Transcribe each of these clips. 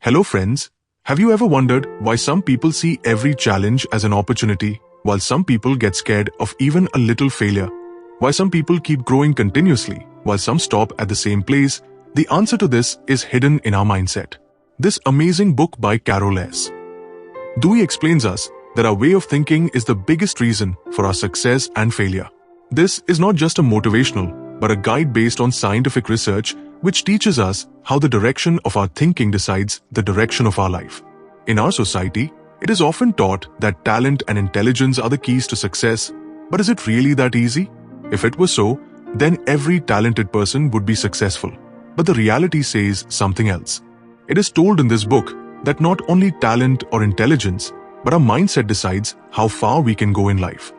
Hello friends, have you ever wondered why some people see every challenge as an opportunity, while some people get scared of even a little failure? Why some people keep growing continuously, while some stop at the same place? The answer to this is hidden in our mindset. This amazing book by Carol S. Dweck explains us that our way of thinking is the biggest reason for our success and failure. This is not just a motivational, but a guide based on scientific research which teaches us how the direction of our thinking decides the direction of our life. In our society, it is often taught that talent and intelligence are the keys to success, but is it really that easy? If it was so, then every talented person would be successful. But the reality says something else. It is told in this book that not only talent or intelligence, but our mindset decides how far we can go in life.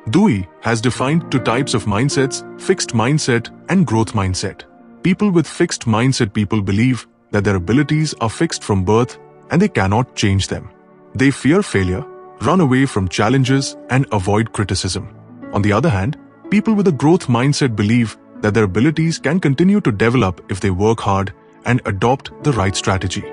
Dweck has defined two types of mindsets: fixed mindset and growth mindset. People with fixed mindset people believe that their abilities are fixed from birth and they cannot change them. They fear failure, run away from challenges, and avoid criticism. On the other hand, people with a growth mindset believe that their abilities can continue to develop if they work hard and adopt the right strategy.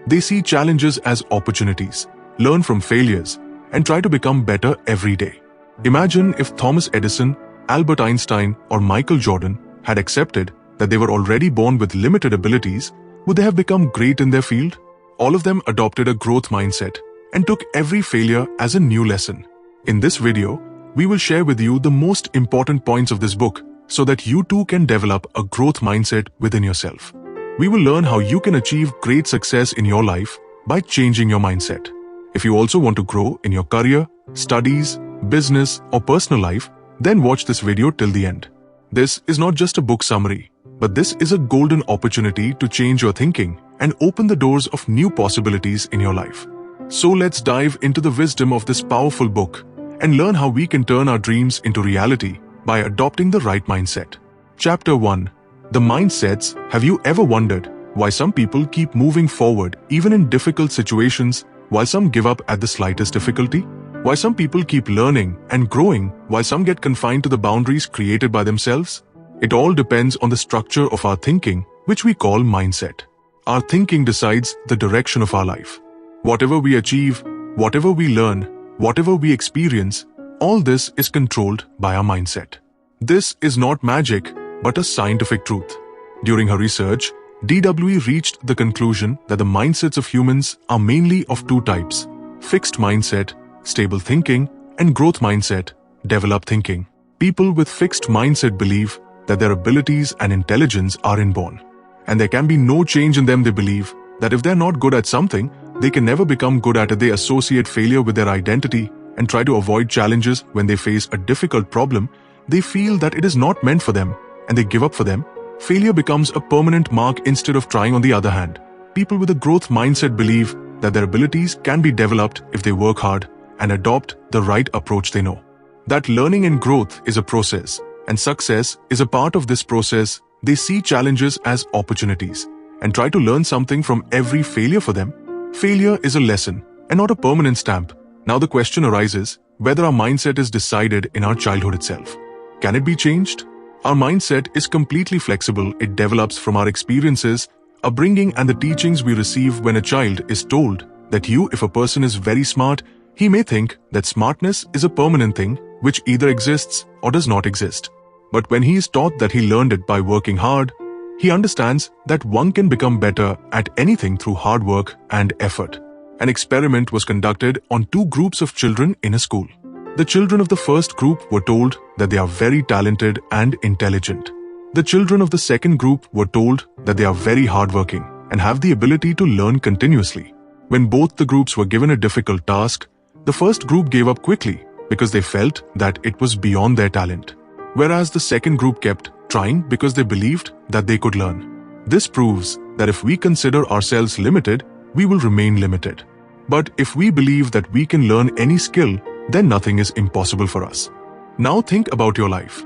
They see challenges as opportunities, learn from failures, and try to become better every day. Imagine if Thomas Edison, Albert Einstein, or Michael Jordan had accepted that they were already born with limited abilities. Would they have become great in their field? All of them adopted a growth mindset and took every failure as a new lesson. In this video, we will share with you the most important points of this book so that you too can develop a growth mindset within yourself. We will learn how you can achieve great success in your life by changing your mindset. If you also want to grow in your career, studies, business, or personal life, then watch this video till the end. This is not just a book summary, but this is a golden opportunity to change your thinking and open the doors of new possibilities in your life. So let's dive into the wisdom of this powerful book and learn how we can turn our dreams into reality by adopting the right mindset. Chapter 1. The Mindsets. Have you ever wondered why some people keep moving forward even in difficult situations, while some give up at the slightest difficulty? Why some people keep learning and growing while some get confined to the boundaries created by themselves? It all depends on the structure of our thinking, which we call mindset. Our thinking decides the direction of our life. Whatever we achieve, whatever we learn, whatever we experience, all this is controlled by our mindset. This is not magic, but a scientific truth. During her research, Dweck reached the conclusion that the mindsets of humans are mainly of two types: fixed mindset, stable thinking, and growth mindset, developed thinking. People with fixed mindset believe that their abilities and intelligence are inborn, and there can be no change in them. They believe that if they're not good at something, they can never become good at it. They associate failure with their identity and try to avoid challenges. When they face a difficult problem, they feel that it is not meant for them, and they give up for them. Failure becomes a permanent mark instead of trying. On the other hand, people with a growth mindset believe that their abilities can be developed if they work hard and adopt the right approach. They know that learning and growth is a process, and success is a part of this process. They see challenges as opportunities and try to learn something from every failure. For them, failure is a lesson and not a permanent stamp. Now the question arises whether our mindset is decided in our childhood itself. Can it be changed? Our mindset is completely flexible. It develops from our experiences, upbringing, and the teachings we receive. When a child is told that if a person is very smart, he may think that smartness is a permanent thing which either exists or does not exist. But when he is taught that he learned it by working hard, he understands that one can become better at anything through hard work and effort. An experiment was conducted on two groups of children in a school. The children of the first group were told that they are very talented and intelligent. The children of the second group were told that they are very hardworking and have the ability to learn continuously. When both the groups were given a difficult task, the first group gave up quickly because they felt that it was beyond their talent, whereas the second group kept trying because they believed that they could learn. This proves that if we consider ourselves limited, we will remain limited. But if we believe that we can learn any skill, then nothing is impossible for us. Now think about your life.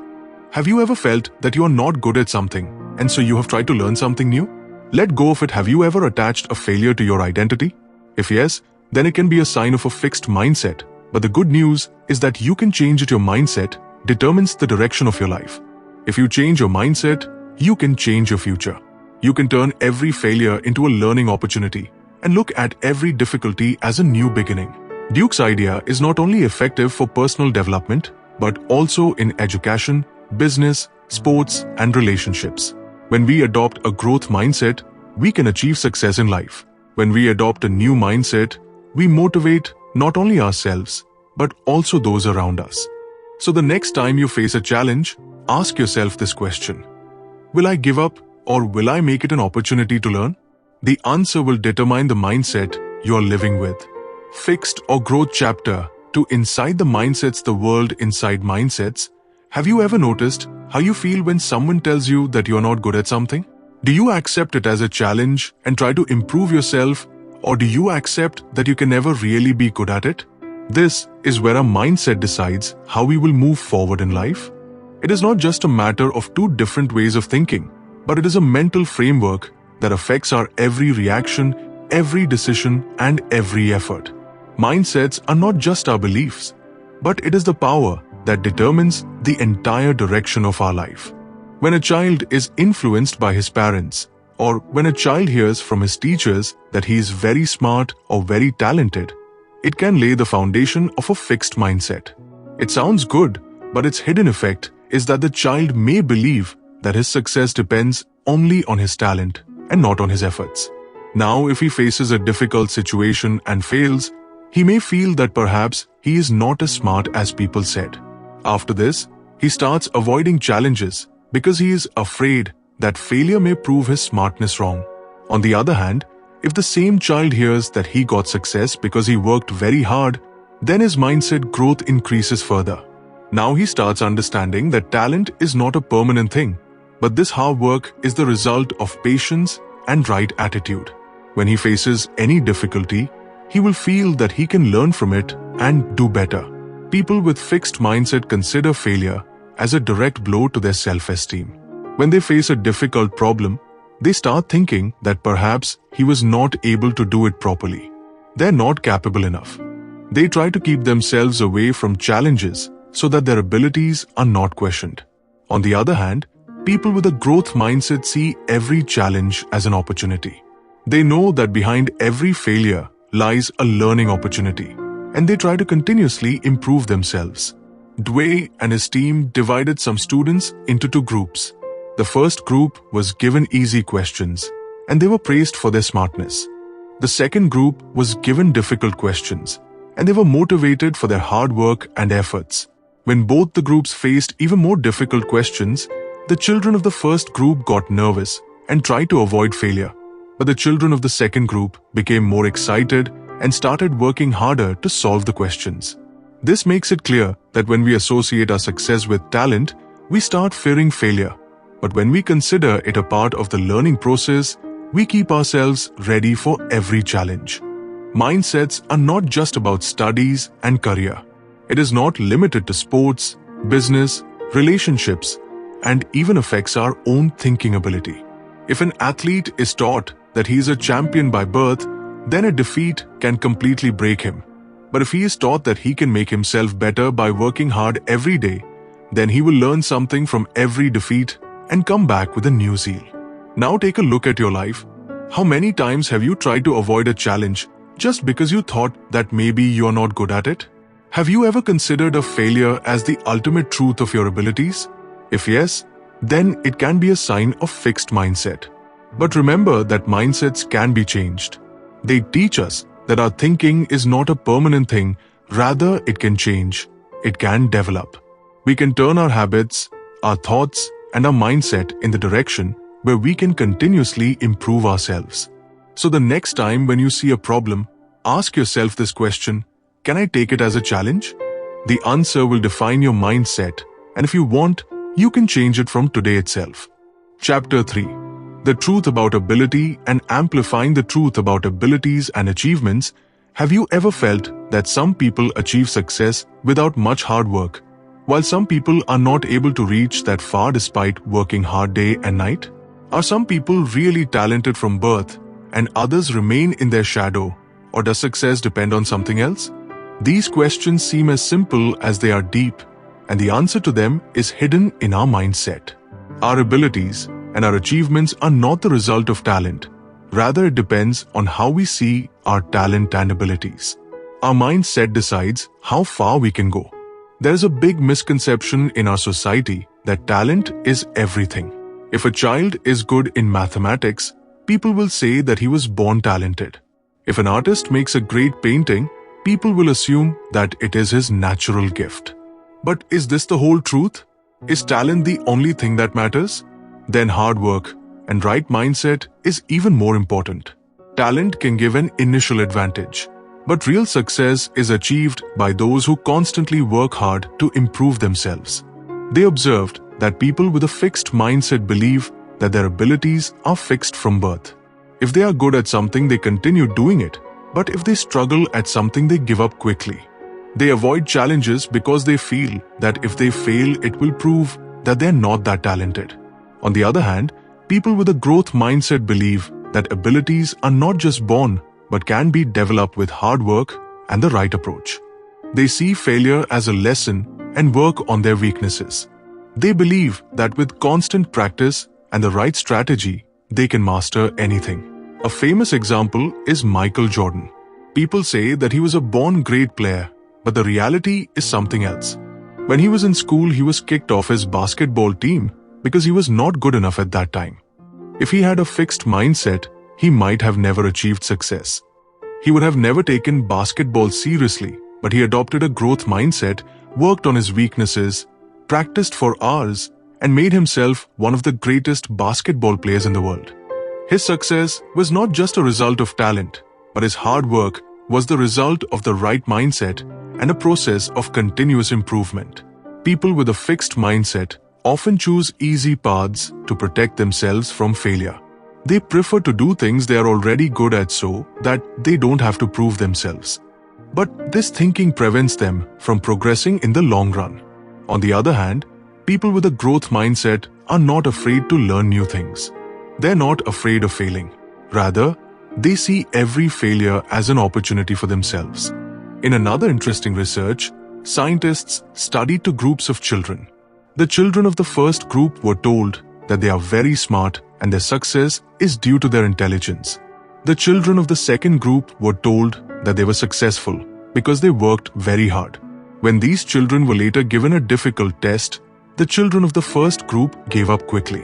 Have you ever felt that you are not good at something, and so you have tried to learn something new? Let go of it. Have you ever attached a failure to your identity? If yes, then it can be a sign of a fixed mindset. But the good news is that you can change it. Your mindset determines the direction of your life. If you change your mindset, you can change your future. You can turn every failure into a learning opportunity and look at every difficulty as a new beginning. Duke's idea is not only effective for personal development, but also in education, business, sports, and relationships. When we adopt a growth mindset, we can achieve success in life. When we adopt a new mindset, we motivate not only ourselves, but also those around us. So the next time you face a challenge, ask yourself this question: will I give up, or will I make it an opportunity to learn? The answer will determine the mindset you are living with. Fixed or growth chapter 2: Inside the Mindsets, the World Inside Mindsets. Have you ever noticed how you feel when someone tells you that you are not good at something? Do you accept it as a challenge and try to improve yourself, or do you accept that you can never really be good at it? This is where our mindset decides how we will move forward in life. It is not just a matter of two different ways of thinking, but it is a mental framework that affects our every reaction, every decision, and every effort. Mindsets are not just our beliefs, but it is the power that determines the entire direction of our life. When a child is influenced by his parents, or when a child hears from his teachers that he is very smart or very talented, it can lay the foundation of a fixed mindset. It sounds good, but its hidden effect is that the child may believe that his success depends only on his talent and not on his efforts. Now, if he faces a difficult situation and fails, he may feel that perhaps he is not as smart as people said. After this, he starts avoiding challenges because he is afraid that failure may prove his smartness wrong. On the other hand, if the same child hears that he got success because he worked very hard, then his mindset growth increases further. Now he starts understanding that talent is not a permanent thing, but this hard work is the result of patience and right attitude. When he faces any difficulty, he will feel that he can learn from it and do better. People with fixed mindset consider failure as a direct blow to their self-esteem. When they face a difficult problem, they start thinking that perhaps he was not able to do it properly. They're not capable enough. They try to keep themselves away from challenges so that their abilities are not questioned. On the other hand, people with a growth mindset see every challenge as an opportunity. They know that behind every failure lies a learning opportunity, and they try to continuously improve themselves. Dweck and his team divided some students into two groups. The first group was given easy questions, and they were praised for their smartness. The second group was given difficult questions, and they were motivated for their hard work and efforts. When both the groups faced even more difficult questions, the children of the first group got nervous and tried to avoid failure. But the children of the second group became more excited and started working harder to solve the questions. This makes it clear that when we associate our success with talent, we start fearing failure. But when we consider it a part of the learning process, we keep ourselves ready for every challenge. Mindsets are not just about studies and career. It is not limited to sports, business, relationships, and even affects our own thinking ability. If an athlete is taught that he is a champion by birth, then a defeat can completely break him. But if he is taught that he can make himself better by working hard every day, then he will learn something from every defeat and come back with a new zeal. Now take a look at your life. How many times have you tried to avoid a challenge just because you thought that maybe you are not good at it? Have you ever considered a failure as the ultimate truth of your abilities? If yes, then it can be a sign of fixed mindset. But remember that mindsets can be changed. They teach us that our thinking is not a permanent thing, rather it can change, it can develop. We can turn our habits, our thoughts, and our mindset in the direction where we can continuously improve ourselves. So the next time when you see a problem, ask yourself this question: can I take it as a challenge? The answer will define your mindset, and if you want, you can change it from today itself. Chapter 3: The Truth About Ability and Amplifying the Truth About Abilities and Achievements. Have you ever felt that some people achieve success without much hard work, while some people are not able to reach that far despite working hard day and night? Are some people really talented from birth and others remain in their shadow, or does success depend on something else? These questions seem as simple as they are deep, and the answer to them is hidden in our mindset. Our abilities and our achievements are not the result of talent. Rather, it depends on how we see our talent and abilities. Our mindset decides how far we can go. There is a big misconception in our society that talent is everything. If a child is good in mathematics, people will say that he was born talented. If an artist makes a great painting, people will assume that it is his natural gift. But is this the whole truth? Is talent the only thing that matters? Then hard work and right mindset is even more important. Talent can give an initial advantage, but real success is achieved by those who constantly work hard to improve themselves. They observed that people with a fixed mindset believe that their abilities are fixed from birth. If they are good at something, they continue doing it, but if they struggle at something, they give up quickly. They avoid challenges because they feel that if they fail, it will prove that they're not that talented. On the other hand, people with a growth mindset believe that abilities are not just born, but can be developed with hard work and the right approach. They see failure as a lesson and work on their weaknesses. They believe that with constant practice and the right strategy, they can master anything. A famous example is Michael Jordan. People say that he was a born great player, but the reality is something else. When he was in school, he was kicked off his basketball team because he was not good enough at that time. If he had a fixed mindset, he might have never achieved success. He would have never taken basketball seriously, but he adopted a growth mindset, worked on his weaknesses, practiced for hours, and made himself one of the greatest basketball players in the world. His success was not just a result of talent, but his hard work was the result of the right mindset and a process of continuous improvement. People with a fixed mindset often choose easy paths to protect themselves from failure. They prefer to do things they are already good at so that they don't have to prove themselves. But this thinking prevents them from progressing in the long run. On the other hand, people with a growth mindset are not afraid to learn new things. They're not afraid of failing. Rather, they see every failure as an opportunity for themselves. In another interesting research, scientists studied two groups of children. The children of the first group were told that they are very smart and their success is due to their intelligence. The children of the second group were told that they were successful because they worked very hard. When these children were later given a difficult test, the children of the first group gave up quickly.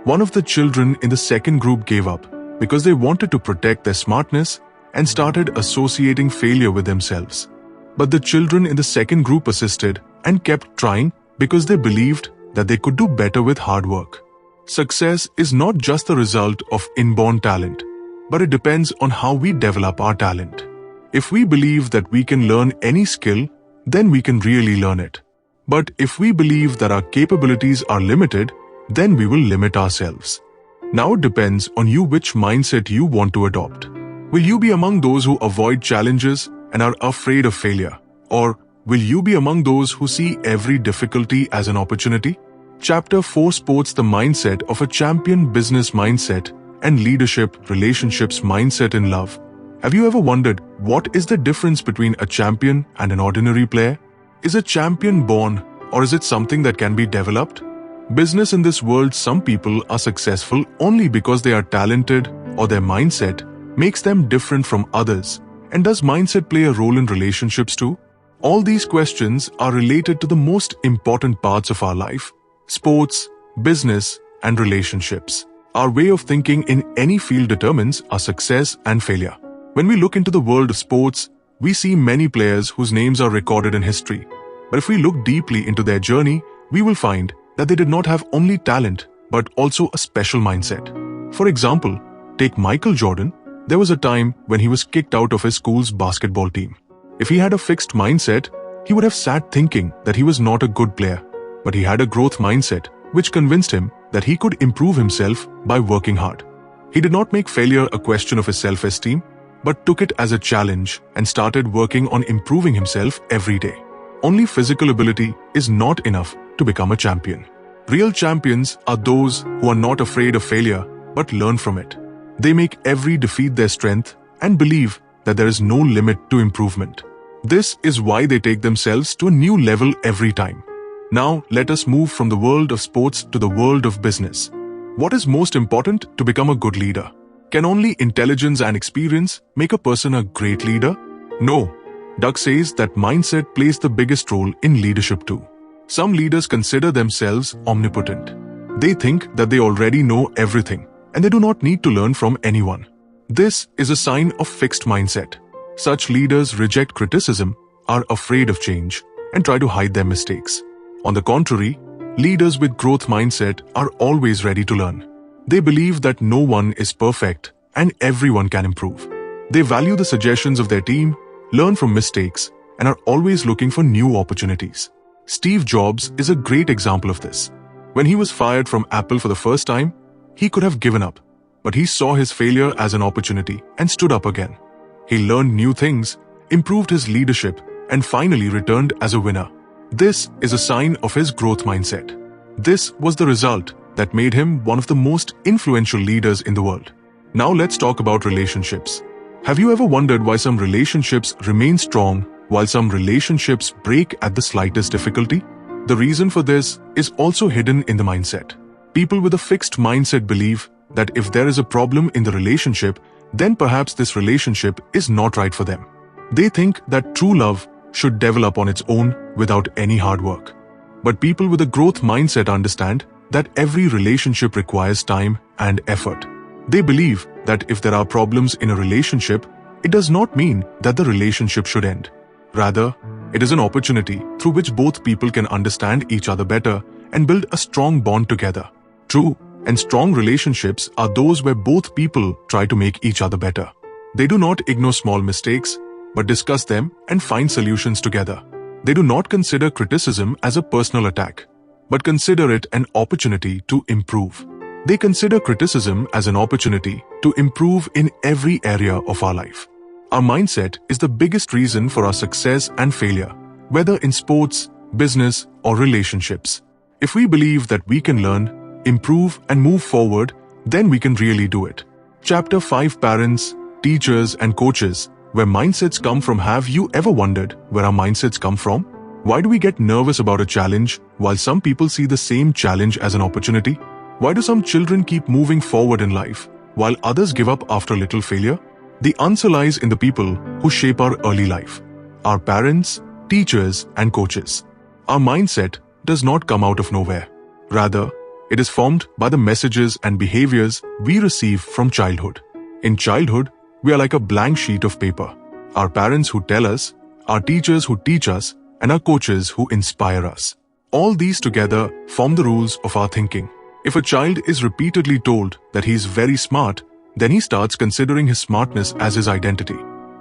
One of the children in the second group gave up because they wanted to protect their smartness and started associating failure with themselves. But the children in the second group persisted and kept trying because they believed that they could do better with hard work. Success is not just the result of inborn talent, but it depends on how we develop our talent. If we believe that we can learn any skill, then we can really learn it. But if we believe that our capabilities are limited, then we will limit ourselves. Now it depends on you which mindset you want to adopt. Will you be among those who avoid challenges and are afraid of failure? Or will you be among those who see every difficulty as an opportunity? Chapter 4 sports the mindset of a champion, business mindset, and leadership, relationships mindset in love. Have you ever wondered what is the difference between a champion and an ordinary player? Is a champion born, or is it something that can be developed? Business in this world, some people are successful only because they are talented or their mindset makes them different from others. And does mindset play a role in relationships too? All these questions are related to the most important parts of our life: sports, business, and relationships. Our way of thinking in any field determines our success and failure. When we look into the world of sports, we see many players whose names are recorded in history. But if we look deeply into their journey, we will find that they did not have only talent, but also a special mindset. For example, take Michael Jordan. There was a time when he was kicked out of his school's basketball team. If he had a fixed mindset, he would have sat thinking that he was not a good player. But he had a growth mindset, which convinced him that he could improve himself by working hard. He did not make failure a question of his self-esteem, but took it as a challenge and started working on improving himself every day. Only physical ability is not enough to become a champion. Real champions are those who are not afraid of failure, but learn from it. They make every defeat their strength and believe that there is no limit to improvement. This is why they take themselves to a new level every time. Now, let us move from the world of sports to the world of business. What is most important to become a good leader? Can only intelligence and experience make a person a great leader? No. Dweck says that mindset plays the biggest role in leadership too. Some leaders consider themselves omnipotent. They think that they already know everything and they do not need to learn from anyone. This is a sign of fixed mindset. Such leaders reject criticism, are afraid of change, and try to hide their mistakes. On the contrary, leaders with growth mindset are always ready to learn. They believe that no one is perfect and everyone can improve. They value the suggestions of their team, learn from mistakes, and are always looking for new opportunities. Steve Jobs is a great example of this. When he was fired from Apple for the first time, he could have given up, but he saw his failure as an opportunity and stood up again. He learned new things, improved his leadership, and finally returned as a winner. This is a sign of his growth mindset. This was the result that made him one of the most influential leaders in the world. Now let's talk about relationships. Have you ever wondered why some relationships remain strong while some relationships break at the slightest difficulty? The reason for this is also hidden in the mindset. People with a fixed mindset believe that if there is a problem in the relationship, then perhaps this relationship is not right for them. They think that true love should develop on its own without any hard work. But people with a growth mindset understand that every relationship requires time and effort. They believe that if there are problems in a relationship, it does not mean that the relationship should end. Rather, it is an opportunity through which both people can understand each other better and build a strong bond together. True and strong relationships are those where both people try to make each other better. They do not ignore small mistakes, but discuss them and find solutions together. They do not consider criticism as a personal attack, but consider it an opportunity to improve. They consider criticism as an opportunity to improve in every area of our life. Our mindset is the biggest reason for our success and failure, whether in sports, business, or relationships. If we believe that we can learn, improve, and move forward, then we can really do it. Chapter 5: Parents, Teachers, and Coaches, where mindsets come from. Have you ever wondered where our mindsets come from? Why do we get nervous about a challenge while some people see the same challenge as an opportunity? Why do some children keep moving forward in life while others give up after a little failure? The answer lies in the people who shape our early life: our parents, teachers, and coaches. Our mindset does not come out of nowhere. Rather, it is formed by the messages and behaviors we receive from childhood. In childhood, we are like a blank sheet of paper. Our parents who tell us, our teachers who teach us, and our coaches who inspire us. All these together form the rules of our thinking. If a child is repeatedly told that he is very smart, then he starts considering his smartness as his identity.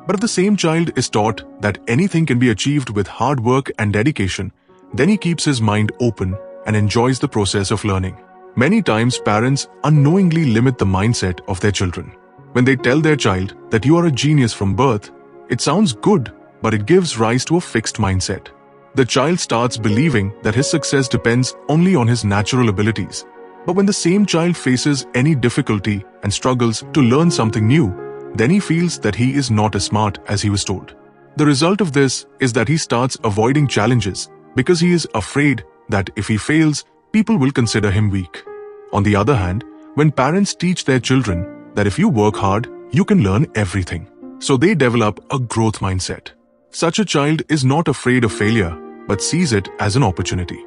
But if the same child is taught that anything can be achieved with hard work and dedication, then he keeps his mind open and enjoys the process of learning. Many times parents unknowingly limit the mindset of their children. When they tell their child that you are a genius from birth, it sounds good, but it gives rise to a fixed mindset. The child starts believing that his success depends only on his natural abilities. But when the same child faces any difficulty and struggles to learn something new, then he feels that he is not as smart as he was told. The result of this is that he starts avoiding challenges because he is afraid that if he fails, people will consider him weak. On the other hand, when parents teach their children that if you work hard, you can learn everything, so they develop a growth mindset. Such a child is not afraid of failure, but sees it as an opportunity.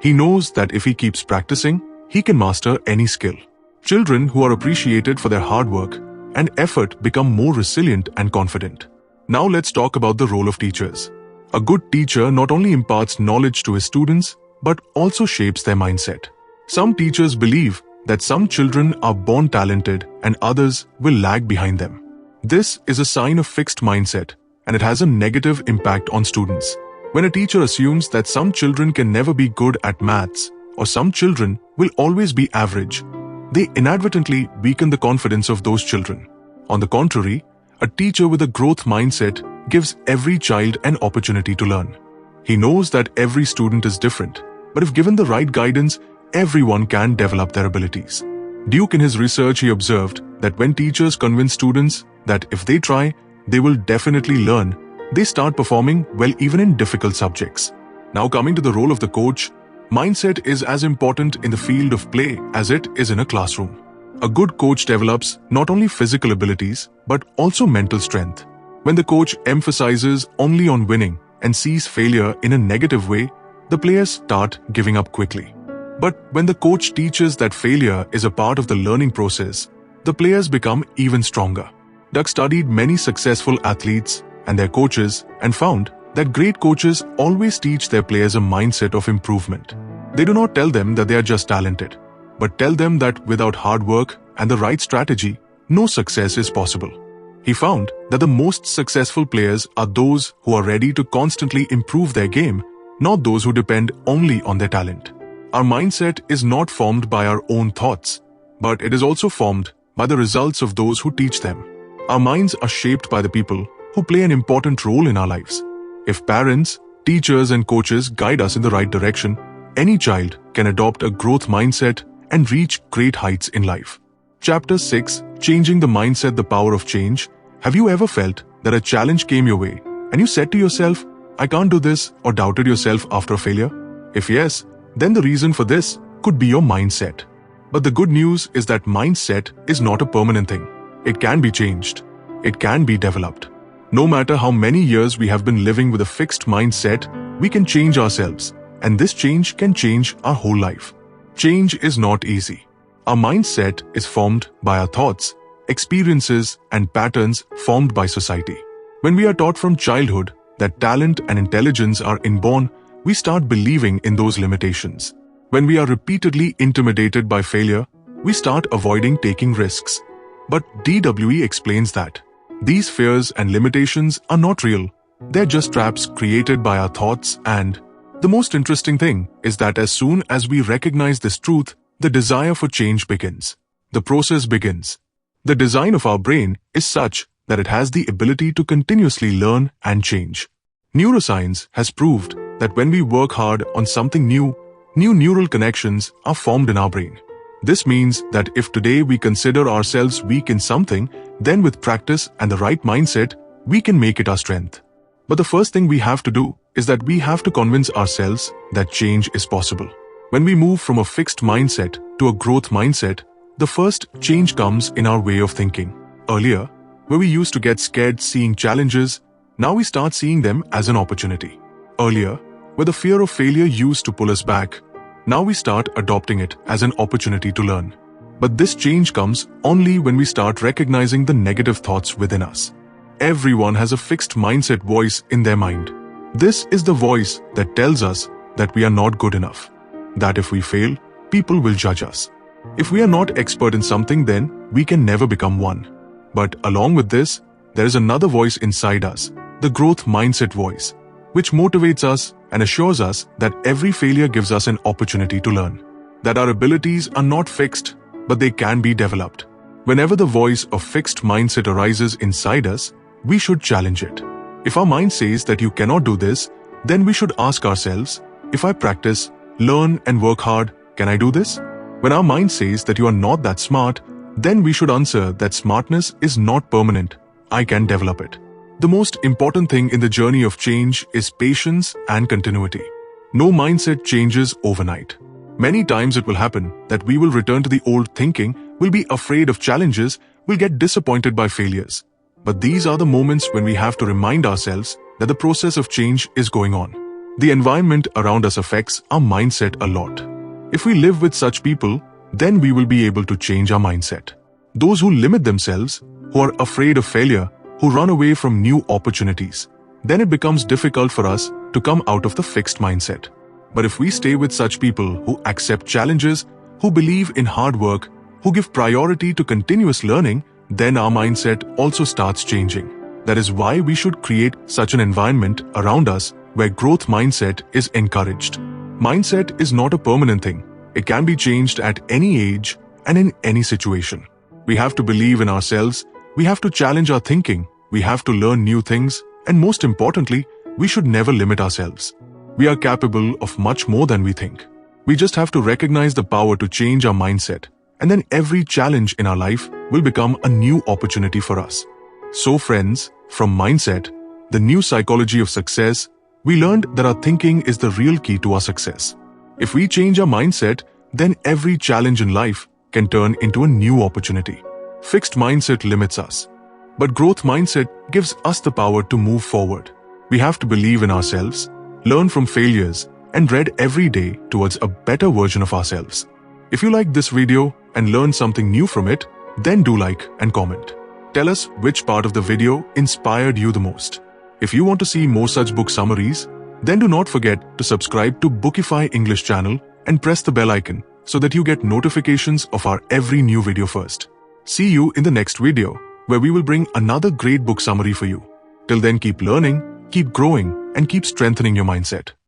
He knows that if he keeps practicing, he can master any skill. Children who are appreciated for their hard work and effort become more resilient and confident. Now let's talk about the role of teachers. A good teacher not only imparts knowledge to his students, but also shapes their mindset. Some teachers believe that some children are born talented and others will lag behind them. This is a sign of fixed mindset, and it has a negative impact on students. When a teacher assumes that some children can never be good at maths, or some children will always be average, they inadvertently weaken the confidence of those children. On the contrary, a teacher with a growth mindset gives every child an opportunity to learn. He knows that every student is different, but if given the right guidance, everyone can develop their abilities. Dweck, in his research, he observed that when teachers convince students that if they try, they will definitely learn, they start performing well even in difficult subjects. Now coming to the role of the coach, mindset is as important in the field of play as it is in a classroom. A good coach develops not only physical abilities, but also mental strength. When the coach emphasizes only on winning and sees failure in a negative way, the players start giving up quickly. But when the coach teaches that failure is a part of the learning process, the players become even stronger. Dweck studied many successful athletes and their coaches and found that great coaches always teach their players a mindset of improvement. They do not tell them that they are just talented, but tell them that without hard work and the right strategy, no success is possible. He found that the most successful players are those who are ready to constantly improve their game, not those who depend only on their talent. Our mindset is not formed by our own thoughts, but it is also formed by the results of those who teach them. Our minds are shaped by the people who play an important role in our lives. If parents, teachers, and coaches guide us in the right direction, any child can adopt a growth mindset and reach great heights in life. Chapter 6, Changing the Mindset, the Power of Change. Have you ever felt that a challenge came your way and you said to yourself, I can't do this, or doubted yourself after a failure? If yes, then the reason for this could be your mindset. But the good news is that mindset is not a permanent thing. It can be changed. It can be developed. No matter how many years we have been living with a fixed mindset, we can change ourselves, and this change can change our whole life. Change is not easy. Our mindset is formed by our thoughts, experiences, and patterns formed by society. When we are taught from childhood that talent and intelligence are inborn, we start believing in those limitations. When we are repeatedly intimidated by failure, we start avoiding taking risks. But Dweck explains that these fears and limitations are not real. They're just traps created by our thoughts, and the most interesting thing is that as soon as we recognize this truth, the desire for change begins. The process begins. The design of our brain is such that it has the ability to continuously learn and change. Neuroscience has proved that when we work hard on something new neural connections are formed in our brain. This means that if today we consider ourselves weak in something, then with practice and the right mindset, we can make it our strength. But the first thing we have to do is that we have to convince ourselves that change is possible. When we move from a fixed mindset to a growth mindset, the first change comes in our way of thinking. Earlier, where we used to get scared seeing challenges, now we start seeing them as an opportunity. Earlier, where the fear of failure used to pull us back, now we start adopting it as an opportunity to learn. But this change comes only when we start recognizing the negative thoughts within us. Everyone has a fixed mindset voice in their mind. This is the voice that tells us that we are not good enough, that if we fail, people will judge us. If we are not expert in something, then we can never become one. But along with this, there is another voice inside us, the growth mindset voice, which motivates us and assures us that every failure gives us an opportunity to learn, that our abilities are not fixed, but they can be developed. Whenever the voice of fixed mindset arises inside us, we should challenge it. If our mind says that you cannot do this, then we should ask ourselves, if I practice, learn, and work hard, can I do this? When our mind says that you are not that smart, then we should answer that smartness is not permanent. I can develop it. The most important thing in the journey of change is patience and continuity. No mindset changes overnight. Many times it will happen that we will return to the old thinking, will be afraid of challenges, will get disappointed by failures. But these are the moments when we have to remind ourselves that the process of change is going on. The environment around us affects our mindset a lot. If we live with such people, then we will be able to change our mindset. Those who limit themselves, who are afraid of failure, who run away from new opportunities, then it becomes difficult for us to come out of the fixed mindset. But if we stay with such people who accept challenges, who believe in hard work, who give priority to continuous learning, then our mindset also starts changing. That is why we should create such an environment around us where growth mindset is encouraged. Mindset is not a permanent thing. It can be changed at any age and in any situation. We have to believe in ourselves. We have to challenge our thinking. We have to learn new things. And most importantly, we should never limit ourselves. We are capable of much more than we think. We just have to recognize the power to change our mindset. And then every challenge in our life will become a new opportunity for us. So friends, from mindset, the new psychology of success, we learned that our thinking is the real key to our success. If we change our mindset, then every challenge in life can turn into a new opportunity. Fixed mindset limits us, but growth mindset gives us the power to move forward. We have to believe in ourselves, learn from failures, and read every day towards a better version of ourselves. If you liked this video and learned something new from it, then do like and comment. Tell us which part of the video inspired you the most. If you want to see more such book summaries, then do not forget to subscribe to Bookify English channel and press the bell icon so that you get notifications of our every new video first. See you in the next video, where we will bring another great book summary for you. Till then, keep learning, keep growing, and keep strengthening your mindset.